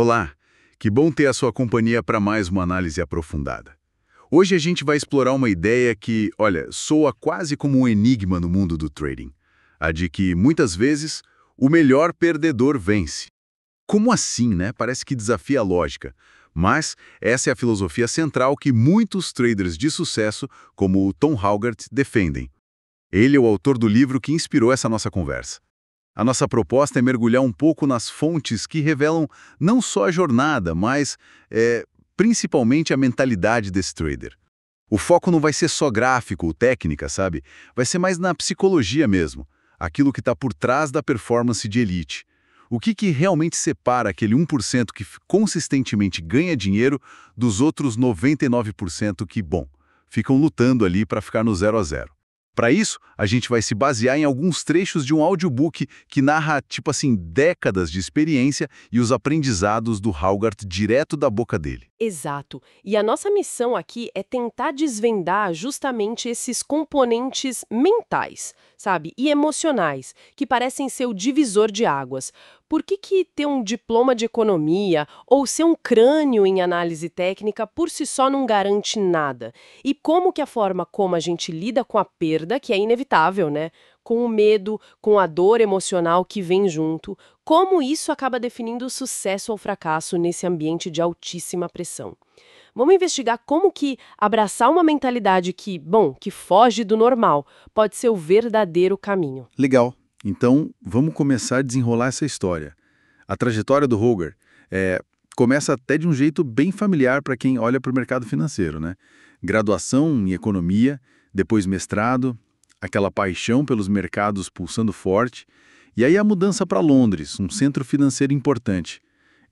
Olá, que bom ter a sua companhia para mais uma análise aprofundada. Hoje a gente vai explorar uma ideia que, olha, soa quase como um enigma no mundo do trading. A de que, muitas vezes, o melhor perdedor vence. Como assim, né? Parece que desafia a lógica. Mas essa é a filosofia central que muitos traders de sucesso, como o Tom Halgart, defendem. Ele é o autor do livro que inspirou essa nossa conversa. A nossa proposta é mergulhar um pouco nas fontes que revelam não só a jornada, mas principalmente a mentalidade desse trader. O foco não vai ser só gráfico ou técnica, sabe? Vai ser mais na psicologia mesmo, aquilo que está por trás da performance de elite. O que realmente separa aquele 1% que consistentemente ganha dinheiro dos outros 99% que, bom, ficam lutando ali para ficar no 0 a 0. Para isso, a gente vai se basear em alguns trechos de um audiobook que narra, tipo assim, décadas de experiência e os aprendizados do Halgart direto da boca dele. Exato. E a nossa missão aqui é tentar desvendar justamente esses componentes mentais, sabe? E emocionais, que parecem ser o divisor de águas. Por que ter um diploma de economia ou ser um crânio em análise técnica por si só não garante nada? E como que a forma como a gente lida com a perda, que é inevitável, né? Com o medo, com a dor emocional que vem junto, como isso acaba definindo o sucesso ou fracasso nesse ambiente de altíssima pressão. Vamos investigar como que abraçar uma mentalidade que, bom, que foge do normal, pode ser o verdadeiro caminho. Legal. Então, vamos começar a desenrolar essa história. A trajetória do Halgart começa até de um jeito bem familiar para quem olha para o mercado financeiro, né? Graduação em economia, depois mestrado, aquela paixão pelos mercados pulsando forte, e aí a mudança para Londres, um centro financeiro importante.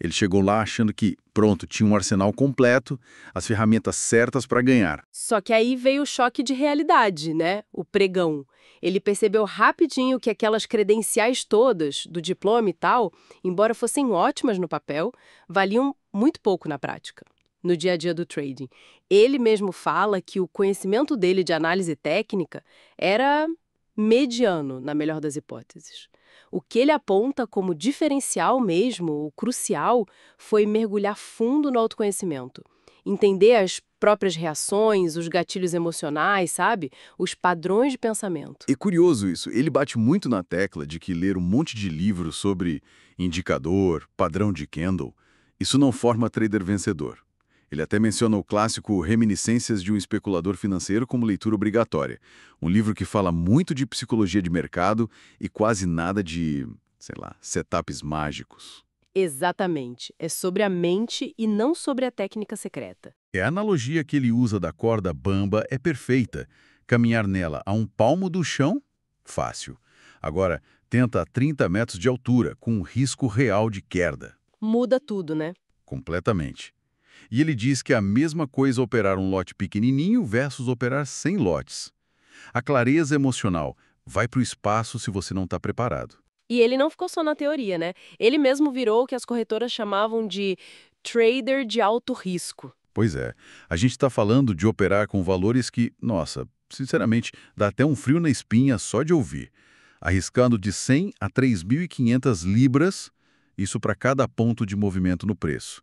Ele chegou lá achando que, pronto, tinha um arsenal completo, as ferramentas certas para ganhar. Só que aí veio o choque de realidade, né? O pregão. Ele percebeu rapidinho que aquelas credenciais todas, do diploma e tal, embora fossem ótimas no papel, valiam muito pouco na prática, no dia a dia do trading. Ele mesmo fala que o conhecimento dele de análise técnica era mediano, na melhor das hipóteses. O que ele aponta como diferencial mesmo, o crucial, foi mergulhar fundo no autoconhecimento. Entender as próprias reações, os gatilhos emocionais, sabe? Os padrões de pensamento. É curioso isso, ele bate muito na tecla de que ler um monte de livros sobre indicador, padrão de Kendall, isso não forma trader vencedor. Ele até menciona o clássico Reminiscências de um Especulador Financeiro como leitura obrigatória, um livro que fala muito de psicologia de mercado e quase nada de, sei lá, setups mágicos. Exatamente. É sobre a mente e não sobre a técnica secreta. A analogia que ele usa da corda bamba é perfeita. Caminhar nela a um palmo do chão? Fácil. Agora, tenta a 30 metros de altura, com um risco real de queda. Muda tudo, né? Completamente. E ele diz que é a mesma coisa operar um lote pequenininho versus operar 100 lotes. A clareza emocional vai para o espaço se você não está preparado. E ele não ficou só na teoria, né? Ele mesmo virou o que as corretoras chamavam de trader de alto risco. Pois é, a gente está falando de operar com valores que, nossa, sinceramente, dá até um frio na espinha só de ouvir. Arriscando de 100 a 3.500 libras, isso para cada ponto de movimento no preço.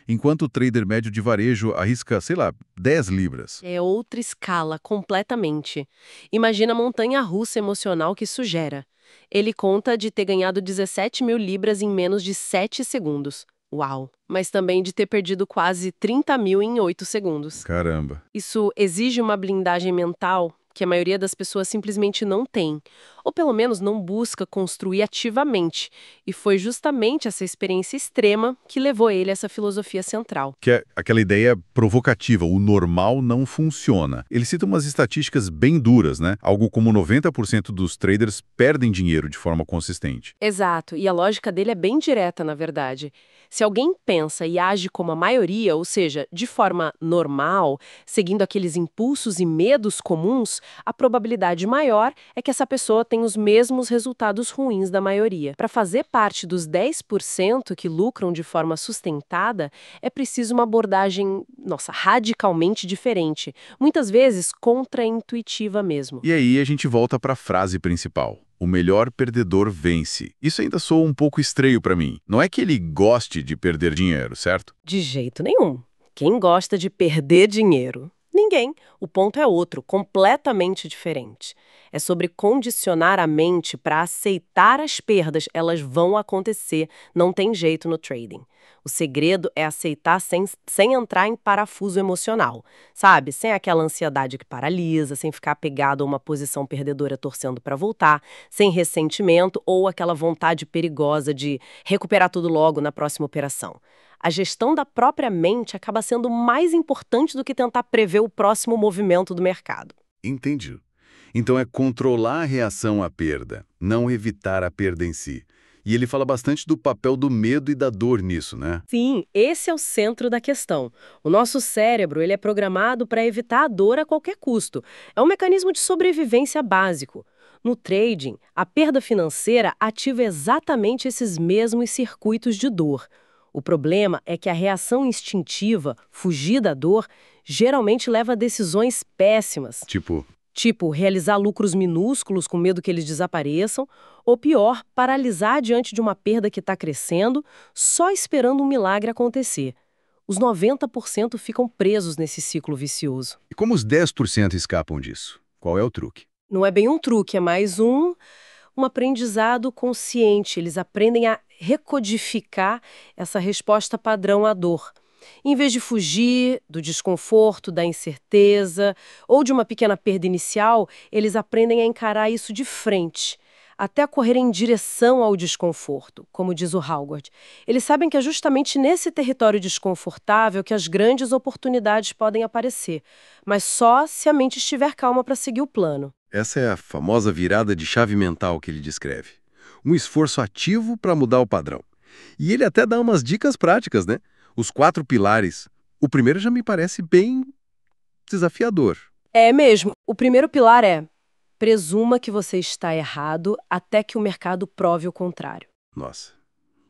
Enquanto o trader médio de varejo arrisca, sei lá, 10 libras. É outra escala, completamente. Imagina a montanha-russa emocional que isso gera. Ele conta de ter ganhado 17 mil libras em menos de 7 segundos. Uau! Mas também de ter perdido quase 30 mil em 8 segundos. Caramba. Isso exige uma blindagem mental que a maioria das pessoas simplesmente não tem, ou pelo menos não busca construir ativamente, e foi justamente essa experiência extrema que levou ele a essa filosofia central. Que é aquela ideia provocativa, o normal não funciona. Ele cita umas estatísticas bem duras, né? Algo como 90% dos traders perdem dinheiro de forma consistente. Exato, e a lógica dele é bem direta, na verdade. Se alguém pensa e age como a maioria, ou seja, de forma normal, seguindo aqueles impulsos e medos comuns, a probabilidade maior é que essa pessoa tenha os mesmos resultados ruins da maioria. Para fazer parte dos 10% que lucram de forma sustentada, é preciso uma abordagem, nossa, radicalmente diferente, muitas vezes contraintuitiva mesmo. E aí a gente volta para a frase principal. O melhor perdedor vence. Isso ainda soa um pouco estranho para mim. Não é que ele goste de perder dinheiro, certo? De jeito nenhum. Quem gosta de perder dinheiro? Ninguém. O ponto é outro, completamente diferente. É sobre condicionar a mente para aceitar as perdas. Elas vão acontecer, não tem jeito no trading. O segredo é aceitar sem entrar em parafuso emocional, sabe? Sem aquela ansiedade que paralisa, sem ficar apegado a uma posição perdedora torcendo para voltar, sem ressentimento ou aquela vontade perigosa de recuperar tudo logo na próxima operação. A gestão da própria mente acaba sendo mais importante do que tentar prever o próximo movimento do mercado. Entendi. Então é controlar a reação à perda, não evitar a perda em si. E ele fala bastante do papel do medo e da dor nisso, né? Sim, esse é o centro da questão. O nosso cérebro ele é programado para evitar a dor a qualquer custo. É um mecanismo de sobrevivência básico. No trading, a perda financeira ativa exatamente esses mesmos circuitos de dor. O problema é que a reação instintiva, fugir da dor, geralmente leva a decisões péssimas. Tipo, realizar lucros minúsculos com medo que eles desapareçam, ou pior, paralisar diante de uma perda que está crescendo, só esperando um milagre acontecer. Os 90% ficam presos nesse ciclo vicioso. E como os 10% escapam disso? Qual é o truque? Não é bem um truque, é mais um aprendizado consciente. Eles aprendem a recodificar essa resposta padrão à dor. Em vez de fugir do desconforto, da incerteza ou de uma pequena perda inicial, eles aprendem a encarar isso de frente, até correr em direção ao desconforto, como diz o Howard. Eles sabem que é justamente nesse território desconfortável que as grandes oportunidades podem aparecer, mas só se a mente estiver calma para seguir o plano. Essa é a famosa virada de chave mental que ele descreve. Um esforço ativo para mudar o padrão. E ele até dá umas dicas práticas, né? Os 4 pilares. O primeiro já me parece bem desafiador. É mesmo. O primeiro pilar é: presuma que você está errado até que o mercado prove o contrário. Nossa,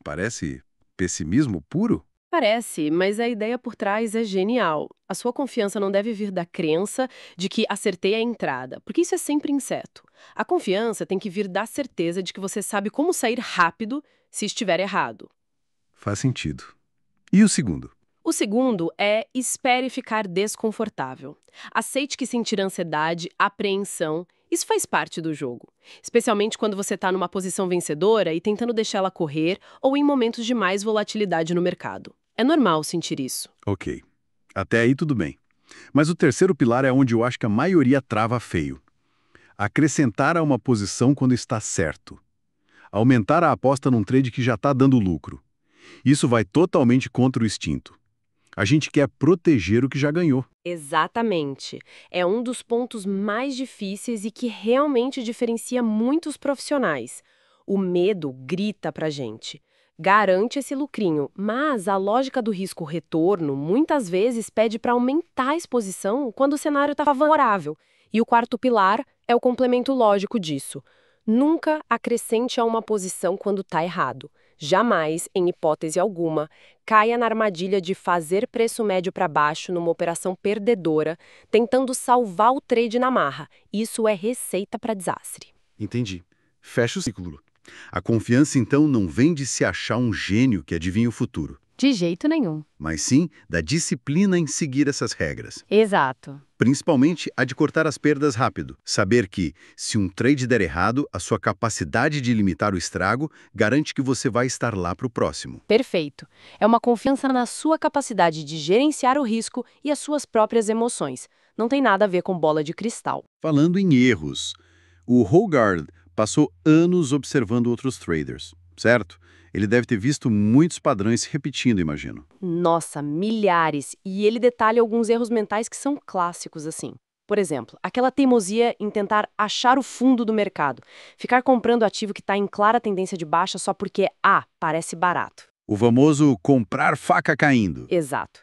parece pessimismo puro? Parece, mas a ideia por trás é genial. A sua confiança não deve vir da crença de que acertei a entrada, porque isso é sempre incerto. A confiança tem que vir da certeza de que você sabe como sair rápido se estiver errado. Faz sentido. E o segundo? O segundo é: espere ficar desconfortável. Aceite que sentir ansiedade, apreensão, isso faz parte do jogo. Especialmente quando você está numa posição vencedora e tentando deixá-la correr ou em momentos de mais volatilidade no mercado. É normal sentir isso. Ok. Até aí tudo bem. Mas o terceiro pilar é onde eu acho que a maioria trava feio. Acrescentar a uma posição quando está certo. Aumentar a aposta num trade que já está dando lucro. Isso vai totalmente contra o instinto. A gente quer proteger o que já ganhou. Exatamente. É um dos pontos mais difíceis e que realmente diferencia muitos profissionais. O medo grita pra gente. Garante esse lucrinho, mas a lógica do risco-retorno muitas vezes pede para aumentar a exposição quando o cenário está favorável. E o quarto pilar é o complemento lógico disso. Nunca acrescente a uma posição quando está errado. Jamais, em hipótese alguma, caia na armadilha de fazer preço médio para baixo numa operação perdedora, tentando salvar o trade na marra. Isso é receita para desastre. Entendi. Fecha o ciclo. A confiança, então, não vem de se achar um gênio que adivinha o futuro, De jeito nenhum. mas sim da disciplina em seguir essas regras. Exato. Principalmente a de cortar as perdas rápido. Saber que, se um trade der errado, a sua capacidade de limitar o estrago garante que você vai estar lá para o próximo. Perfeito. É uma confiança na sua capacidade de gerenciar o risco e as suas próprias emoções. Não tem nada a ver com bola de cristal. Falando em erros, o Hogarth passou anos observando outros traders, certo? Ele deve ter visto muitos padrões se repetindo, imagino. Nossa, milhares! E ele detalha alguns erros mentais que são clássicos, assim. Por exemplo, aquela teimosia em tentar achar o fundo do mercado. Ficar comprando ativo que está em clara tendência de baixa só porque, parece barato. O famoso comprar faca caindo. Exato.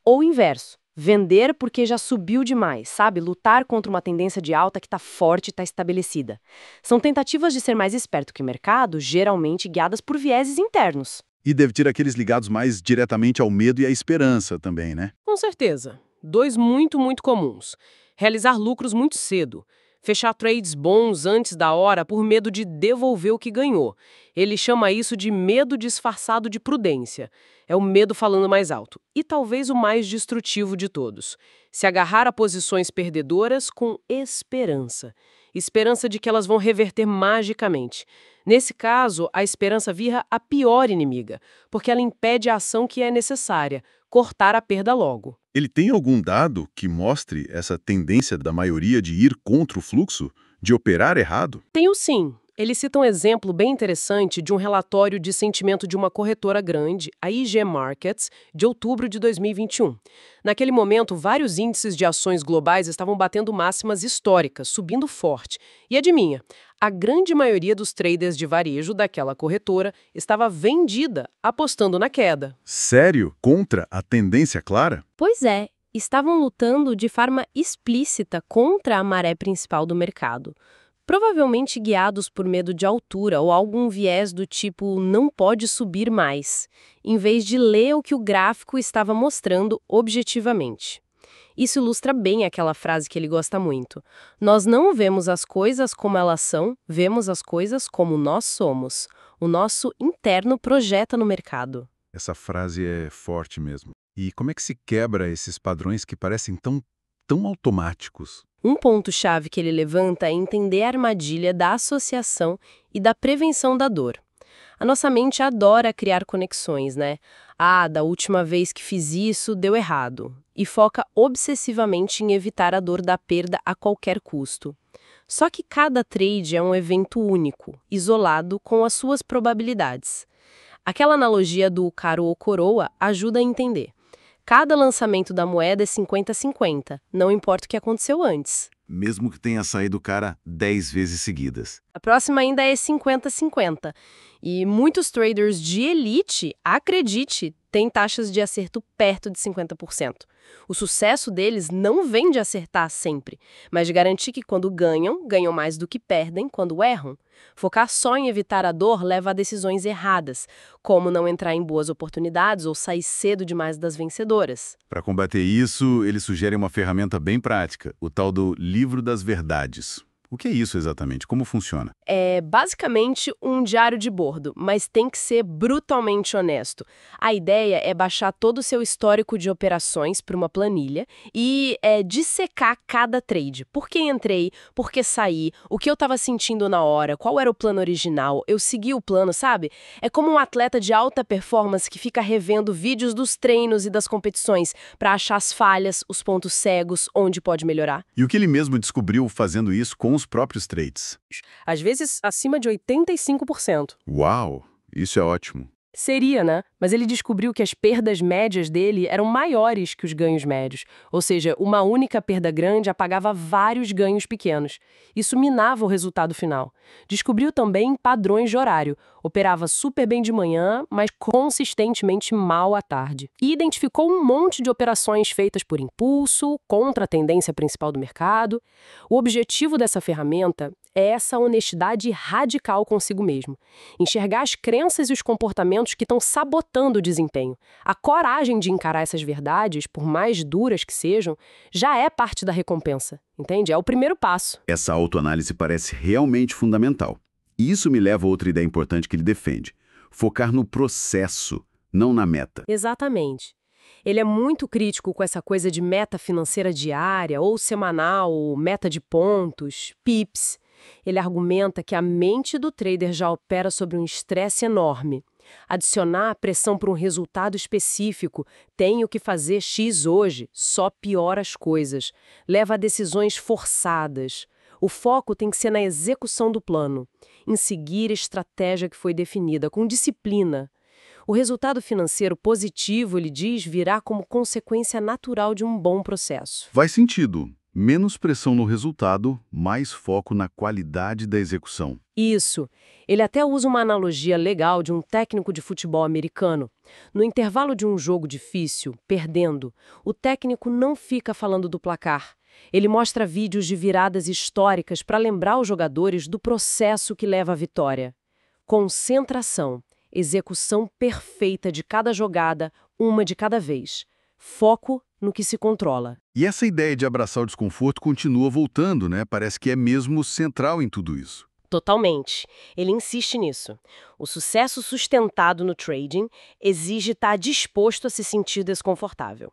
Ou o inverso. Vender porque já subiu demais, sabe? Lutar contra uma tendência de alta que está forte e está estabelecida. São tentativas de ser mais esperto que o mercado, geralmente guiadas por vieses internos. E deve ter aqueles ligados mais diretamente ao medo e à esperança também, né? Com certeza. Dois muito comuns. Realizar lucros muito cedo. fechar trades bons antes da hora por medo de devolver o que ganhou. Ele chama isso de medo disfarçado de prudência. É o medo falando mais alto. E talvez o mais destrutivo de todos. Se agarrar a posições perdedoras com esperança. Esperança de que elas vão reverter magicamente. Nesse caso, a esperança vira a pior inimiga, porque ela impede a ação que é necessária, cortar a perda logo. Ele tem algum dado que mostre essa tendência da maioria de ir contra o fluxo, de operar errado? Tenho sim. Ele cita um exemplo bem interessante de um relatório de sentimento de uma corretora grande, a IG Markets, de outubro de 2021. Naquele momento, vários índices de ações globais estavam batendo máximas históricas, subindo forte. E adivinha, a grande maioria dos traders de varejo daquela corretora estava vendida, apostando na queda. Sério? Contra a tendência clara? Pois é, estavam lutando de forma explícita contra a maré principal do mercado. Provavelmente guiados por medo de altura ou algum viés do tipo não pode subir mais, em vez de ler o que o gráfico estava mostrando objetivamente. Isso ilustra bem aquela frase que ele gosta muito. Nós não vemos as coisas como elas são, vemos as coisas como nós somos. O nosso interno projeta no mercado. Essa frase é forte mesmo. E como é que se quebra esses padrões que parecem tão automáticos? Um ponto-chave que ele levanta é entender a armadilha da associação e da prevenção da dor. A nossa mente adora criar conexões, né? Ah, da última vez que fiz isso, deu errado. E foca obsessivamente em evitar a dor da perda a qualquer custo. Só que cada trade é um evento único, isolado, com as suas probabilidades. Aquela analogia do caro ou coroa ajuda a entender. Cada lançamento da moeda é 50-50, não importa o que aconteceu antes. Mesmo que tenha saído o cara 10 vezes seguidas. A próxima ainda é 50-50. E muitos traders de elite, acredite, têm taxas de acerto perto de 50%. O sucesso deles não vem de acertar sempre, mas de garantir que quando ganham, ganham mais do que perdem quando erram. Focar só em evitar a dor leva a decisões erradas, como não entrar em boas oportunidades ou sair cedo demais das vencedoras. Para combater isso, eles sugerem uma ferramenta bem prática, o tal do Livro das Verdades. O que é isso exatamente? Como funciona? É basicamente um diário de bordo, mas tem que ser brutalmente honesto. A ideia é baixar todo o seu histórico de operações para uma planilha e dissecar cada trade. Por que entrei, por que saí, o que eu estava sentindo na hora, qual era o plano original, eu segui o plano, sabe? É como um atleta de alta performance que fica revendo vídeos dos treinos e das competições para achar as falhas, os pontos cegos, onde pode melhorar. E o que ele mesmo descobriu fazendo isso com os próprios trades? Às vezes, acima de 85%. Uau, isso é ótimo. Seria, né? Mas ele descobriu que as perdas médias dele eram maiores que os ganhos médios. Ou seja, uma única perda grande apagava vários ganhos pequenos. Isso minava o resultado final. Descobriu também padrões de horário. Operava super bem de manhã, mas consistentemente mal à tarde. E identificou um monte de operações feitas por impulso, contra a tendência principal do mercado. O objetivo dessa ferramenta é essa honestidade radical consigo mesmo. Enxergar as crenças e os comportamentos que estão sabotando o desempenho. A coragem de encarar essas verdades, por mais duras que sejam, já é parte da recompensa, entende? É o primeiro passo. Essa autoanálise parece realmente fundamental. E isso me leva a outra ideia importante que ele defende. Focar no processo, não na meta. Exatamente. Ele é muito crítico com essa coisa de meta financeira diária, ou semanal, ou meta de pontos, pips. Ele argumenta que a mente do trader já opera sobre um estresse enorme. Adicionar a pressão para um resultado específico, tenho que fazer X hoje, só piora as coisas. Leva a decisões forçadas. O foco tem que ser na execução do plano, em seguir a estratégia que foi definida, com disciplina. O resultado financeiro positivo, ele diz, virá como consequência natural de um bom processo. Faz sentido. Menos pressão no resultado, mais foco na qualidade da execução. Isso. Ele até usa uma analogia legal de um técnico de futebol americano. No intervalo de um jogo difícil, perdendo, o técnico não fica falando do placar. Ele mostra vídeos de viradas históricas para lembrar os jogadores do processo que leva à vitória. Concentração, execução perfeita de cada jogada, uma de cada vez. Foco no que se controla. E essa ideia de abraçar o desconforto continua voltando, né? Parece que é mesmo central em tudo isso. Totalmente. Ele insiste nisso. O sucesso sustentado no trading exige estar disposto a se sentir desconfortável.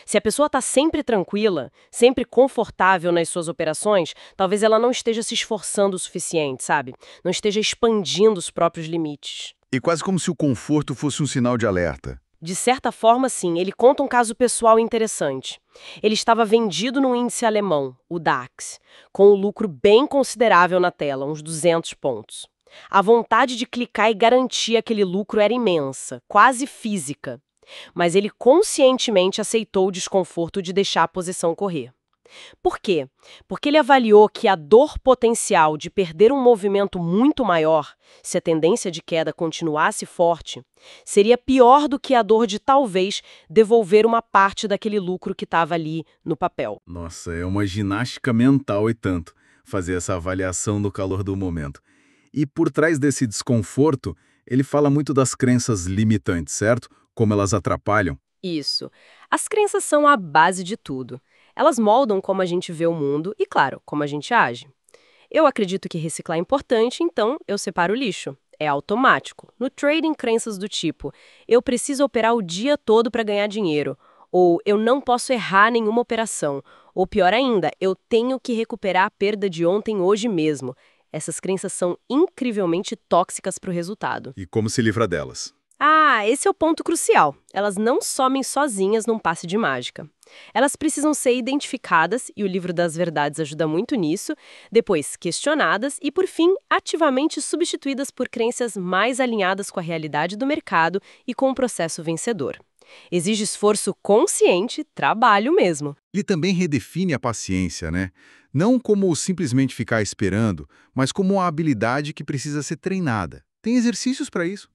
Se a pessoa está sempre tranquila, sempre confortável nas suas operações, talvez ela não esteja se esforçando o suficiente, sabe? Não esteja expandindo os próprios limites. E quase como se o conforto fosse um sinal de alerta. De certa forma, sim, ele conta um caso pessoal interessante. Ele estava vendido no índice alemão, o DAX, com um lucro bem considerável na tela, uns 200 pontos. A vontade de clicar e garantir aquele lucro era imensa, quase física. Mas ele conscientemente aceitou o desconforto de deixar a posição correr. Por quê? Porque ele avaliou que a dor potencial de perder um movimento muito maior, se a tendência de queda continuasse forte, seria pior do que a dor de talvez devolver uma parte daquele lucro que estava ali no papel. Nossa, é uma ginástica mental e tanto, fazer essa avaliação no calor do momento. E por trás desse desconforto, ele fala muito das crenças limitantes, certo? Como elas atrapalham. Isso. As crenças são a base de tudo. Elas moldam como a gente vê o mundo e, claro, como a gente age. Eu acredito que reciclar é importante, então eu separo o lixo. É automático. No trading, crenças do tipo, eu preciso operar o dia todo para ganhar dinheiro, ou eu não posso errar nenhuma operação, ou pior ainda, eu tenho que recuperar a perda de ontem hoje mesmo. Essas crenças são incrivelmente tóxicas para o resultado. E como se livra delas? Ah, esse é o ponto crucial. Elas não somem sozinhas num passe de mágica. Elas precisam ser identificadas, e o Livro das Verdades ajuda muito nisso, depois questionadas e, por fim, ativamente substituídas por crenças mais alinhadas com a realidade do mercado e com o processo vencedor. Exige esforço consciente, trabalho mesmo. Ele também redefine a paciência, né? Não como simplesmente ficar esperando, mas como uma habilidade que precisa ser treinada. Tem exercícios para isso?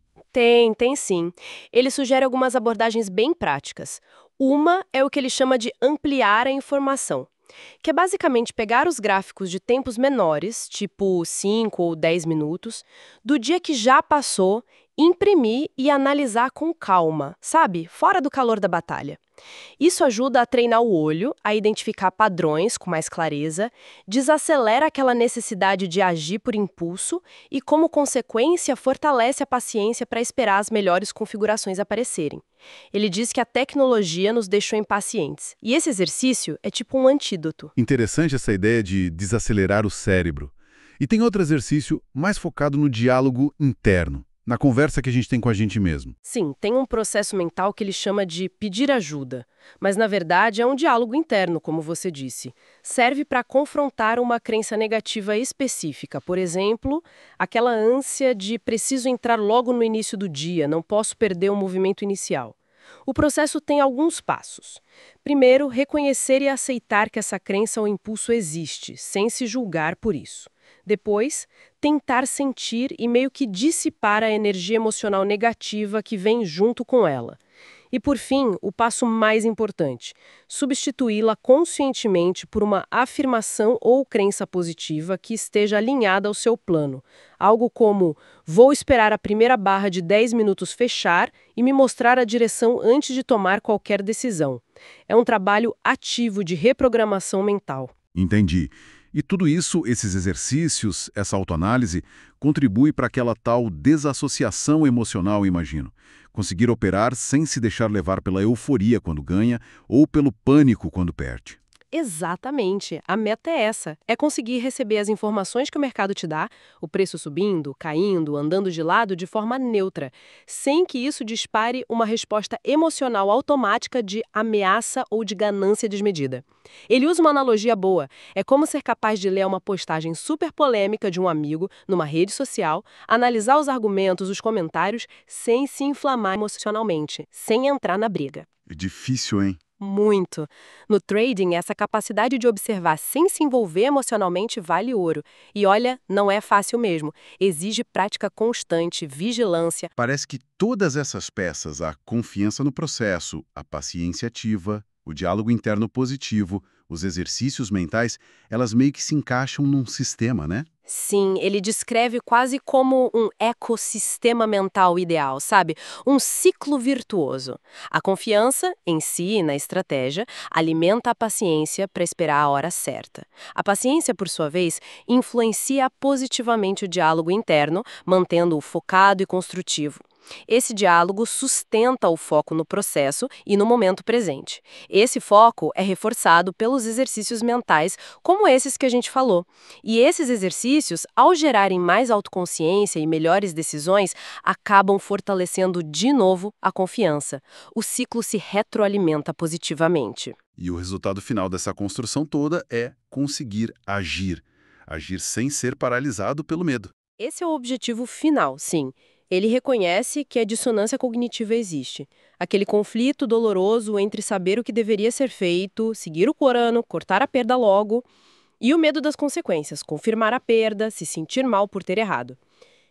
Tem sim. Ele sugere algumas abordagens bem práticas. Uma é o que ele chama de ampliar a informação, que é basicamente pegar os gráficos de tempos menores, tipo 5 ou 10 minutos, do dia que já passou, imprimir e analisar com calma, sabe? Fora do calor da batalha. Isso ajuda a treinar o olho, a identificar padrões com mais clareza, desacelera aquela necessidade de agir por impulso e, como consequência, fortalece a paciência para esperar as melhores configurações aparecerem. Ele diz que a tecnologia nos deixou impacientes, e esse exercício é tipo um antídoto. Interessante essa ideia de desacelerar o cérebro. E tem outro exercício mais focado no diálogo interno, na conversa que a gente tem com a gente mesmo. Sim, tem um processo mental que ele chama de pedir ajuda, mas na verdade é um diálogo interno, como você disse. Serve para confrontar uma crença negativa específica, por exemplo, aquela ânsia de preciso entrar logo no início do dia, não posso perder o movimento inicial. O processo tem alguns passos. Primeiro, reconhecer e aceitar que essa crença ou impulso existe, sem se julgar por isso. Depois, tentar sentir e meio que dissipar a energia emocional negativa que vem junto com ela. E, por fim, o passo mais importante, substituí-la conscientemente por uma afirmação ou crença positiva que esteja alinhada ao seu plano. Algo como, vou esperar a primeira barra de 10 minutos fechar e me mostrar a direção antes de tomar qualquer decisão. É um trabalho ativo de reprogramação mental. Entendi. E tudo isso, esses exercícios, essa autoanálise, contribui para aquela tal desassociação emocional, imagino. Conseguir operar sem se deixar levar pela euforia quando ganha ou pelo pânico quando perde. Exatamente. A meta é essa. É conseguir receber as informações que o mercado te dá, o preço subindo, caindo, andando de lado de forma neutra, sem que isso dispare uma resposta emocional automática de ameaça ou de ganância desmedida. Ele usa uma analogia boa. É como ser capaz de ler uma postagem super polêmica de um amigo numa rede social, analisar os argumentos, os comentários, sem se inflamar emocionalmente, sem entrar na briga. É difícil, hein? Muito. No trading, essa capacidade de observar sem se envolver emocionalmente vale ouro. E olha, não é fácil mesmo. Exige prática constante, vigilância. Parece que todas essas peças, a confiança no processo, a paciência ativa, o diálogo interno positivo, os exercícios mentais, elas meio que se encaixam num sistema, né? Sim, ele descreve quase como um ecossistema mental ideal, sabe? Um ciclo virtuoso. A confiança em si e na estratégia alimenta a paciência para esperar a hora certa. A paciência, por sua vez, influencia positivamente o diálogo interno, mantendo-o focado e construtivo. Esse diálogo sustenta o foco no processo e no momento presente. Esse foco é reforçado pelos exercícios mentais, como esses que a gente falou. E esses exercícios, ao gerarem mais autoconsciência e melhores decisões, acabam fortalecendo de novo a confiança. O ciclo se retroalimenta positivamente. E o resultado final dessa construção toda é conseguir agir. Agir sem ser paralisado pelo medo. Esse é o objetivo final, sim. Ele reconhece que a dissonância cognitiva existe. Aquele conflito doloroso entre saber o que deveria ser feito, seguir o plano, cortar a perda logo, e o medo das consequências, confirmar a perda, se sentir mal por ter errado.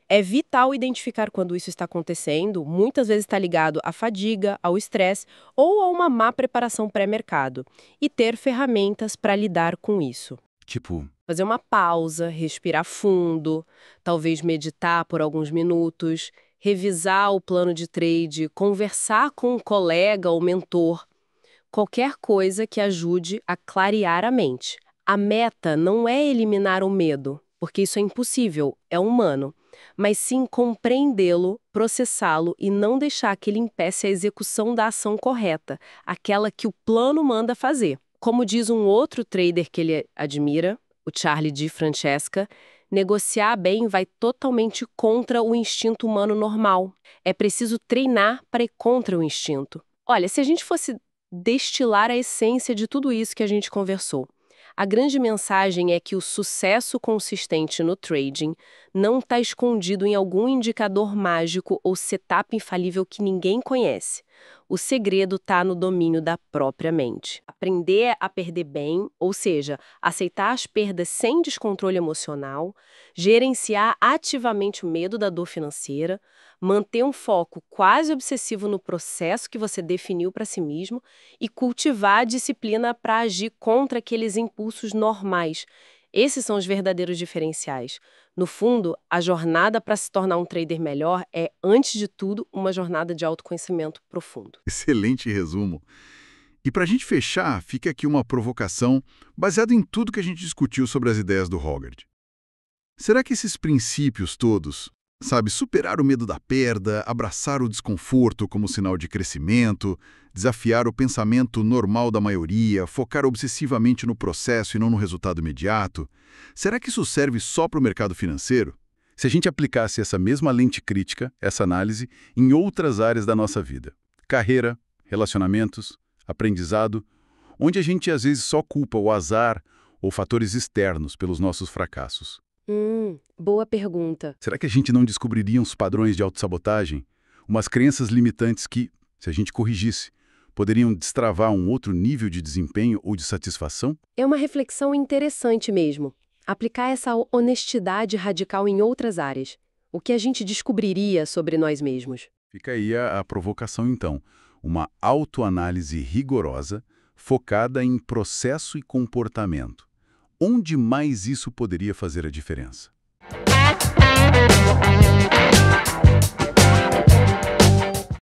É vital identificar quando isso está acontecendo, muitas vezes está ligado à fadiga, ao estresse ou a uma má preparação pré-mercado, e ter ferramentas para lidar com isso. Tipo, Fazer uma pausa, respirar fundo, talvez meditar por alguns minutos, revisar o plano de trade, conversar com um colega ou mentor, qualquer coisa que ajude a clarear a mente. A meta não é eliminar o medo, porque isso é impossível, é humano, mas sim compreendê-lo, processá-lo e não deixar que ele impeça a execução da ação correta, aquela que o plano manda fazer. Como diz um outro trader que ele admira, o Charlie Di Francesca, negociar bem vai totalmente contra o instinto humano normal. É preciso treinar para ir contra o instinto. Olha, se a gente fosse destilar a essência de tudo isso que a gente conversou, a grande mensagem é que o sucesso consistente no trading não está escondido em algum indicador mágico ou setup infalível que ninguém conhece. O segredo está no domínio da própria mente. Aprender a perder bem, ou seja, aceitar as perdas sem descontrole emocional, gerenciar ativamente o medo da dor financeira, manter um foco quase obsessivo no processo que você definiu para si mesmo e cultivar a disciplina para agir contra aqueles impulsos normais. Esses são os verdadeiros diferenciais. No fundo, a jornada para se tornar um trader melhor é, antes de tudo, uma jornada de autoconhecimento profundo. excelente resumo. E para a gente fechar, fica aqui uma provocação baseada em tudo que a gente discutiu sobre as ideias do Hoggard. Será que esses princípios todos, sabe, superar o medo da perda, abraçar o desconforto como sinal de crescimento, desafiar o pensamento normal da maioria, focar obsessivamente no processo e não no resultado imediato, será que isso serve só para o mercado financeiro? Se a gente aplicasse essa mesma lente crítica, essa análise, em outras áreas da nossa vida, carreira, relacionamentos, aprendizado, onde a gente às vezes só culpa o azar ou fatores externos pelos nossos fracassos. Boa pergunta. Será que a gente não descobriria uns padrões de autossabotagem? Umas crenças limitantes que, se a gente corrigisse, poderiam destravar um outro nível de desempenho ou de satisfação? É uma reflexão interessante mesmo. Aplicar essa honestidade radical em outras áreas. O que a gente descobriria sobre nós mesmos? Fica aí a provocação, então. Uma autoanálise rigorosa, focada em processo e comportamento. Onde mais isso poderia fazer a diferença?